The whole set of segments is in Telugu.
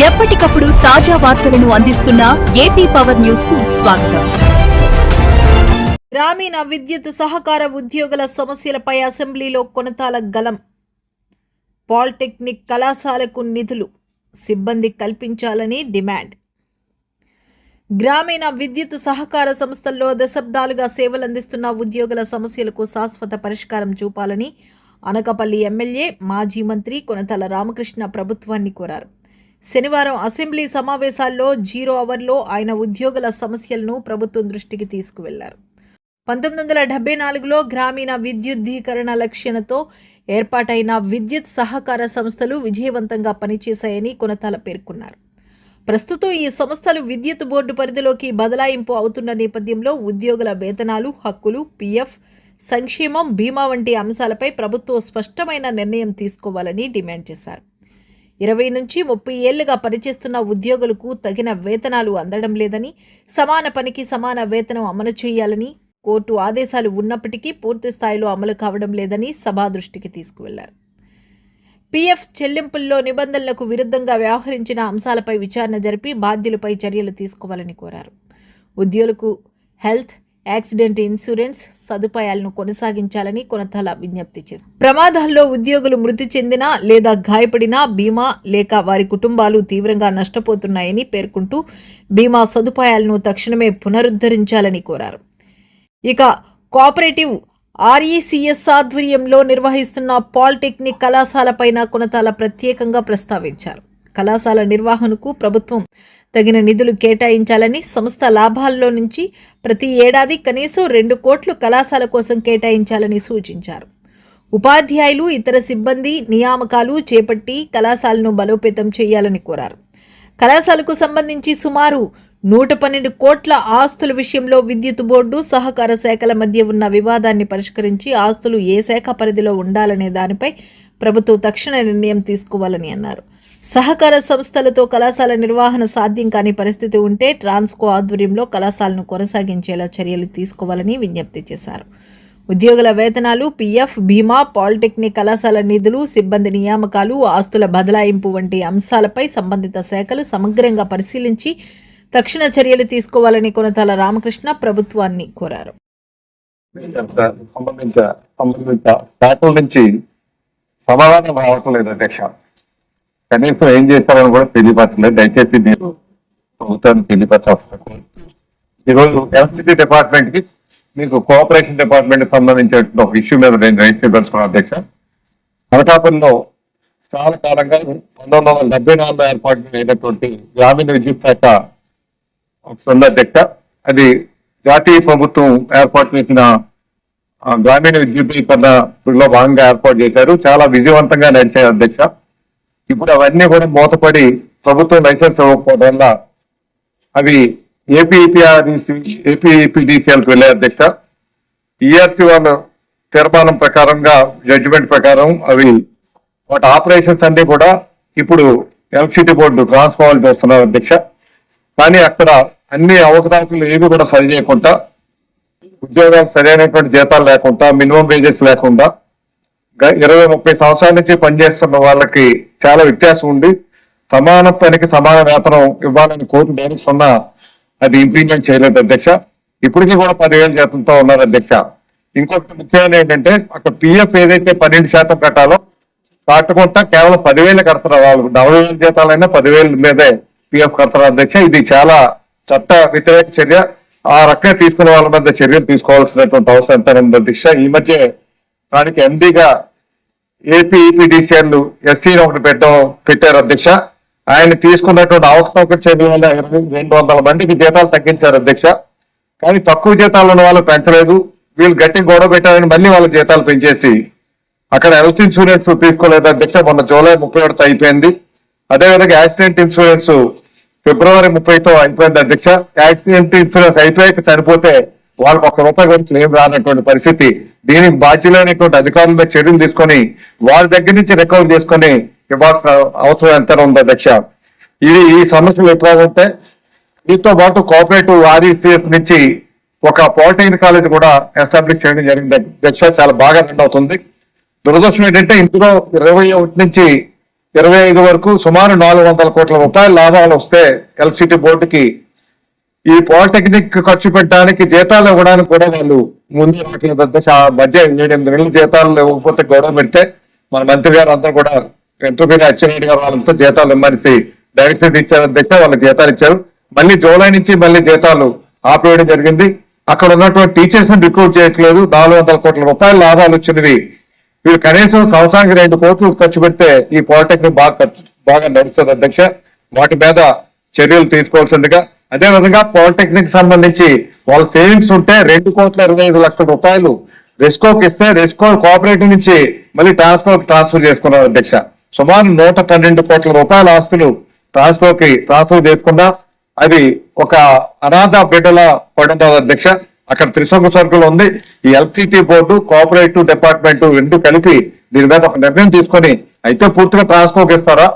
ఎప్పటికప్పుడు తాజా వార్తలను అందిస్తున్న ఏపీ పవర్ న్యూస్ కు స్వాగతం. గ్రామీణ విద్యుత్ సహకార ఉద్యోగుల సమస్యలపై అసెంబ్లీలో కొనతాల గలం. పాలిటెక్నిక్ కళాశాలకు నిధులు, సిబ్బంది కల్పించాలని డిమాండ్. గ్రామీణ విద్యుత్ సహకార సంస్థల్లో దశాబ్దాలుగా సేవలందిస్తున్న ఉద్యోగుల సమస్యలకు శాశ్వత పరిష్కారం చూపాలని అనకాపల్లి ఎమ్మెల్యే, మాజీ మంత్రి కొనతాల రామకృష్ణ ప్రభుత్వాన్ని కోరారు. శనివారం అసెంబ్లీ సమావేశాల్లో 0 అవర్లో ఆయన ఉద్యోగుల సమస్యలను ప్రభుత్వం దృష్టికి తీసుకువెళ్లారు. 1974లో గ్రామీణ విద్యుద్దీకరణ లక్ష్యంతో ఏర్పాటైన విద్యుత్ సహకార సంస్థలు విజయవంతంగా పనిచేశాయని కొనతాల పేర్కొన్నారు. ప్రస్తుతం ఈ సంస్థలు విద్యుత్ బోర్డు పరిధిలోకి బదలాయింపు అవుతున్న నేపథ్యంలో ఉద్యోగుల వేతనాలు, హక్కులు, పీఎఫ్, సంక్షేమం, బీమా వంటి అంశాలపై ప్రభుత్వం స్పష్టమైన నిర్ణయం తీసుకోవాలని డిమాండ్ చేశారు. 20 నుంచి 30 ఏళ్లుగా పనిచేస్తున్న ఉద్యోగులకు తగిన వేతనాలు అందడం లేదని, సమాన పనికి సమాన వేతనం అమలు చేయాలని కోర్టు ఆదేశాలు ఉన్నప్పటికీ పూర్తి స్థాయిలో అమలు కావడం లేదని సభ దృష్టికి తీసుకువెళ్లారు. పీఎఫ్ చెల్లింపుల్లో నిబంధనలకు విరుద్ధంగా వ్యవహరించిన అంశాలపై విచారణ జరిపి బాధ్యులపై చర్యలు తీసుకోవాలని కోరారు. ఉద్యోగులకు హెల్త్, యాక్సిడెంట్ ఇన్సూరెన్స్ సదుపాయాలను కొనసాగించాలని కొనతాల విజ్ఞప్తి చేశారు. ప్రమాదాల్లో ఉద్యోగులు మృతి చెందినా లేదా గాయపడినా బీమా లేక వారి కుటుంబాలు తీవ్రంగా నష్టపోతున్నాయని పేర్కొంటూ బీమా సదుపాయాలను తక్షణమే పునరుద్ధరించాలని కోరారు. ఇక కోఆపరేటివ్ ఆర్ఈసీఎస్ ఆధ్వర్యంలో నిర్వహిస్తున్న పాలిటెక్నిక్ కళాశాలపైన కొనతాల ప్రత్యేకంగా ప్రస్తావించారు. కళాశాల నిర్వహణకు ప్రభుత్వం తగిన నిధులు కేటాయించాలని, సంస్థ లాభాల్లో నుంచి ప్రతి ఏడాది కనీసం 2 కోట్లు కళాశాల కోసం కేటాయించాలని సూచించారు. ఉపాధ్యాయులు, ఇతర సిబ్బంది నియామకాలు చేపట్టి కళాశాలను బలోపేతం చేయాలని కోరారు. కళాశాలకు సంబంధించి సుమారు 112 కోట్ల ఆస్తుల విషయంలో విద్యుత్ బోర్డు, సహకార శాఖల మధ్య ఉన్న వివాదాన్ని పరిష్కరించి ఆస్తులు ఏ శాఖ పరిధిలో ఉండాలనే దానిపై ప్రభుత్వం తక్షణ నిర్ణయం తీసుకోవాలని అన్నారు. సహకార సంస్థలతో కళాశాల నిర్వహణ సాధ్యం కాని పరిస్థితి ఉంటే ట్రాన్స్కో ఆధ్వర్యంలో కళాశాలను కొనసాగించేలా చర్యలు తీసుకోవాలని విజ్ఞప్తి చేశారు. ఉద్యోగుల వేతనాలు, పీఎఫ్, బీమా, పాలిటెక్నిక్ కళాశాల నిధులు, సిబ్బంది నియామకాలు, ఆస్తుల బదలాయింపు వంటి అంశాలపై సంబంధిత శాఖలు సమగ్రంగా పరిశీలించి తక్షణ చర్యలు తీసుకోవాలని కొనతాల రామకృష్ణ ప్రభుత్వాన్ని కోరారు. సమాధానం రావట్లేదు అధ్యక్ష. కనీసం ఏం చేశారని కూడా తెలియపరచలేదు. దయచేసి మీరు ప్రభుత్వాన్ని తెలియపరచాల్సిన ఈరోజు ఎలక్ట్రిసిటీ డిపార్ట్మెంట్ కి, మీకు కోఆపరేషన్ డిపార్ట్మెంట్ కి సంబంధించిన ఒక ఇష్యూ మీద నేను రైట్ చేయదలుచుకున్నాను అధ్యక్ష. అనకాపల్లిలో చాలా కాలంగా 1974లో ఏర్పాటు అయినటువంటి గ్రామీణ విద్యుత్ శాఖ ఉంది అధ్యక్ష. అది జాతీయ ప్రభుత్వం ఏర్పాటు చేసిన గ్రామీణ విద్యుద్దీకరణలో భాగంగా ఏర్పాటు చేశారు. చాలా విజయవంతంగా నడిచాయి అధ్యక్ష. ఇప్పుడు అవన్నీ కూడా మూతపడి ప్రభుత్వం లైసెన్స్ ఇవ్వకపోవడం వల్ల అవి ఏపీఈపీడీసీఎల్కి వెళ్ళే అధ్యక్ష. ఈఆర్సీ వాళ్ళ తీర్మానం ప్రకారంగా, జడ్జిమెంట్ ప్రకారం అవి వాటి ఆపరేషన్స్ అన్ని కూడా ఇప్పుడు ఎలక్ట్రిసిటీ బోర్డు ట్రాన్స్ఫార్మర్ చేస్తున్నారు అధ్యక్ష. కానీ అక్కడ అన్ని అవకతవకలు ఏవి కూడా సరి చేయకుండా, ఉద్యోగాలు సరైనటువంటి జీతాలు లేకుండా, మినిమం వేజెస్ లేకుండా 20-30 సంవత్సరాల నుంచి పనిచేస్తున్న వాళ్ళకి చాలా వ్యత్యాసం ఉంది. సమాన పనికి సమాన వేతనం ఇవ్వాలని కోర్టు డైరెక్ట్స్ ఉన్నా అది ఇంప్లిమెంట్ చేయలేదు అధ్యక్ష. ఇప్పటికీ కూడా 10,000 జీతంతో ఉన్నారు అధ్యక్ష. ఇంకొక ముఖ్యమైన ఏంటంటే, అక్కడ పిఎఫ్ ఏదైతే 12% కట్టాలో కట్టకుండా కేవలం 10,000 కడతారు. వాళ్ళు 40,000 జీతాలైనా 10,000 మీదే పిఎఫ్ కడతారు అధ్యక్ష. ఇది చాలా చట్ట వ్యతిరేక చర్య. ఆ రకంగా తీసుకునే వాళ్ళ మీద చర్యలు తీసుకోవాల్సినటువంటి అవసరం ఎంత ఉంది అధ్యక్ష. ఈ మధ్య దానికి ఎండీగా ఏపీఈపీడీసీఎల్ ఎస్సీని ఒకటి పెట్టారు అధ్యక్ష. ఆయన తీసుకున్నటువంటి అవకతవక చర్యల వల్ల 200 మందికి జీతాలు తగ్గించారు అధ్యక్ష. కానీ తక్కువ జీతాలు ఉన్న వాళ్ళు పెంచలేదు. వీళ్ళు గట్టి గొడవ పెట్టారని మళ్ళీ వాళ్ళ జీతాలు పెంచేసి అక్కడ హెల్త్ ఇన్సూరెన్స్ తీసుకోలేదు అధ్యక్ష. మొన్న జూలై 31తో అయిపోయింది. అదేవిధంగా యాక్సిడెంట్ ఇన్సూరెన్స్ ఫిబ్రవరి 30తో అయిపోయింది అధ్యక్ష. యాక్సిడెంట్ ఇన్సూరెన్స్ అయిపోయాక చనిపోతే వాళ్ళకి ₹1 కూడా క్లెయిమ్ రానటువంటి పరిస్థితి. దీనికి బాధ్యులైనటువంటి అధికారుల మీద చర్యలు తీసుకొని వాళ్ళ దగ్గర నుంచి రికవర్ చేసుకొని ఇవ్వాల్సిన అవసరం ఎంత ఉంది అధ్యక్ష. ఈ సమస్యలు ఎట్లా ఉంటే, దీంతో పాటు కోఆపరేటివ్ ఆర్ఈసీఎస్ నుంచి ఒక పాలిటెక్నిక్ కాలేజ్ కూడా ఎస్టాబ్లిష్ చేయడం జరిగింది అధ్యక్ష. చాలా బాగా రన్ అవుతుంది. దురదృష్టం ఏంటంటే ఇందులో 21 నుంచి 25 వరకు సుమారు 400 కోట్ల రూపాయల లాభాలు వస్తే ఎలక్ట్రిసిటీ బోర్డుకి ఈ పాలిటెక్నిక్ ఖర్చు పెట్టడానికి జీతాలు ఇవ్వడానికి కూడా వాళ్ళు ముందు రావట్లేదు అధ్యక్ష. ఆ మధ్య 7-8 నెలలు జీతాలు ఇవ్వకపోతే గొడవ పెడితే మన మంత్రి గారు అంతా కూడా ఎంట్రోపీగా అచ్చెన్నాయుడు గారు వాళ్ళంతా జీతాలు ఇమ్మనిసి డైరెక్షన్ ఇచ్చారు అధ్యక్ష. వాళ్ళకి జీతాలు ఇచ్చారు. మళ్ళీ జూలై నుంచి మళ్ళీ జీతాలు ఆపేయడం జరిగింది. అక్కడ ఉన్నటువంటి టీచర్స్ ని రిక్రూట్ చేయట్లేదు. 400 కోట్ల రూపాయల లాభాలు వచ్చినవి వీళ్ళు కనీసం సంవత్సరానికి 2 కోట్లు ఖర్చు పెడితే ఈ పాలిటెక్నిక్ బాగా నడుస్తుంది అధ్యక్ష. వాటి మీద చర్యలు తీసుకోవాల్సిందిగా, అదే విధంగా పాలిటెక్నిక్ సంబంధించి వాళ్ళ సేవింగ్స్ ఉంటే 2,25,00,000 రూపాయలు రెస్కోకి ఇస్తే రెస్కో కోఆపరేటివ్ నుంచి మళ్ళీ ట్రాన్స్కోకి ట్రాన్స్ఫర్ చేసుకున్నారు అధ్యక్ష. సుమారు 112 కోట్ల రూపాయల ఆస్తులు ట్రాన్స్కోకి ట్రాన్స్ఫర్ చేసుకున్నా అది ఒక అనాథ బిడ్డల పడుతుంది అధ్యక్ష. అక్కడ త్రిశంకు సర్కిల్ ఉంది. ఈ ఎలక్ట్రిసిటీ బోర్డు కోఆపరేటివ్ డిపార్ట్మెంట్ రెండు కలిపి దీని మీద ఒక నిర్ణయం తీసుకొని అయితే పూర్తిగా ట్రాన్స్కోకి ఇస్తారా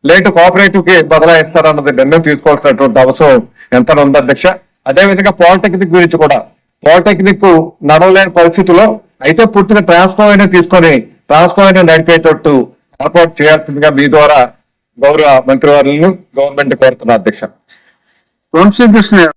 లేటు కోఆపరేటివ్ కి బదలాయిస్తారా అన్నది నిర్ణయం తీసుకోవాల్సినటువంటి అవసరం ఎంత ఉంది అధ్యక్ష. అదేవిధంగా పాలిటెక్నిక్ గురించి కూడా పాలిటెక్నిక్ నడవలేని పరిస్థితిలో అయితే పూర్తిగా ట్రాన్స్కో అయినా తీసుకొని ట్రాన్స్కో అయినా నడిపేటట్టు ఏర్పాటు చేయాల్సిందిగా మీ ద్వారా గౌరవ మంత్రివర్యులను గవర్నమెంట్ కోరుతున్నారు అధ్యక్ష. వంశీకృష్ణ